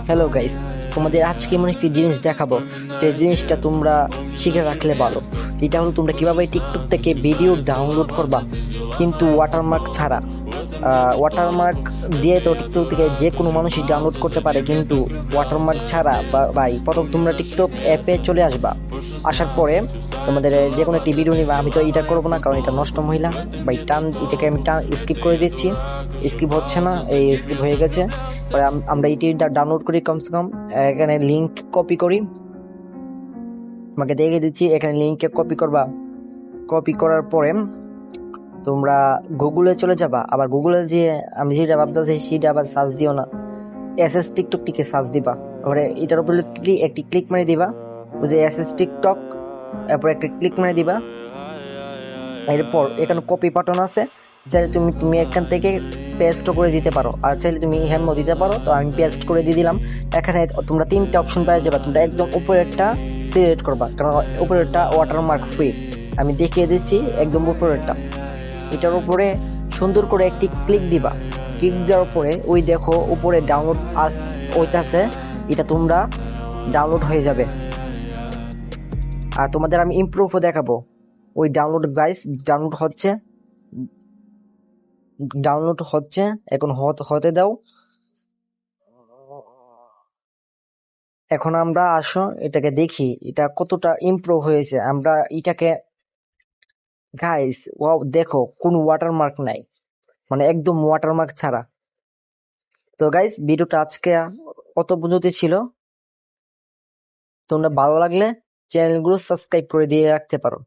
Hello guys, তোমাদের আজকে এমন একটি জিনিস দেখাবো যে জিনিসটা তোমরা শিখে রাখলে ভালো। এটা হলো তোমরা কিভাবে টিকটক থেকে ভিডিও ডাউনলোড করবা কিন্তু ওয়াটারমার্ক ছাড়া। ওয়াটারমার্ক দিয়ে তো টিকটক থেকে যে কোনো মানুষই ডাউনলোড করতে পারে, কিন্তু ওয়াটারমার্ক ছাড়া ভাই প্রথম তোমরা টিকটক অ্যাপে চলে আসবা। আসার পরে তোমাদের যে কোনো একটি ভিডিও নিবা। আমি তো এটা করবো না, কারণ এটা নষ্ট মহিলা ভাই। এটাকে আমি স্কিপ করে দিচ্ছি। স্কিপ হচ্ছে না, এই স্কিপ হয়ে গেছে। পরে আমরা এটি ডাউনলোড করি কমসে কম। এখানে লিংক কপি করি, তোমাকে দেখে দিচ্ছি। এখানে লিংকে কপি করবা। কপি করার পরে তোমরা গুগলে চলে যাবা। আবার গুগলে যে আমি যেটা ভাবতেছি সেটা আবার সার্চ দিও না, এসএস টিকটক টিকে সার্চ দিবা। এবারে এটার উপরে একটি ক্লিক মারি দিবা, ওই যে এসএস টিকটক, এরপর একটা ক্লিক মারি দিবা। এরপর এখানে কপি বাটন আছে, চাইলে তুমি তুমি এখান থেকে পেস্ট করে দিতে পারো, আর চাইলে তুমি হ্যামও দিতে পারো। তো আমি পেস্ট করে দিয়ে দিলাম। এখানে তোমরা তিনটা অপশন পেয়ে যাবে। তোমরা একদম উপরেরটা সিলেক্ট করবা, কারণ উপরেরটা ওয়াটারমার্ক ফ্রি। আমি দেখিয়ে দিচ্ছি একদম উপরেরটা। এটার উপরে সুন্দর করে একটি ক্লিক দিবা। ক্লিক দেওয়ার পরে ওই দেখো উপরে ডাউনলোড ওইটাছে, এটা তোমরা ডাউনলোড হয়ে যাবে। আর তোমাদের আমি ইমপ্রুভও দেখাবো। ওই ডাউনলোড গাইস, ডাউনলোড হচ্ছে এখন, হতে দাও। এখন আমরা আসো এটাকে দেখি এটা কতটা ইমপ্রুভ হয়েছে। আমরা এটাকে গাইস, ওয়াও দেখো কোনো ওয়াটারমার্ক নাই, মানে একদম ওয়াটারমার্ক ছাড়া। তো গাইস, ভিডিওটা আজকে অত পর্যন্ত ছিল। তোমরা ভালো লাগলে চ্যানেলগুলো সাবস্ক্রাইব করে দিয়ে রাখতে পারো।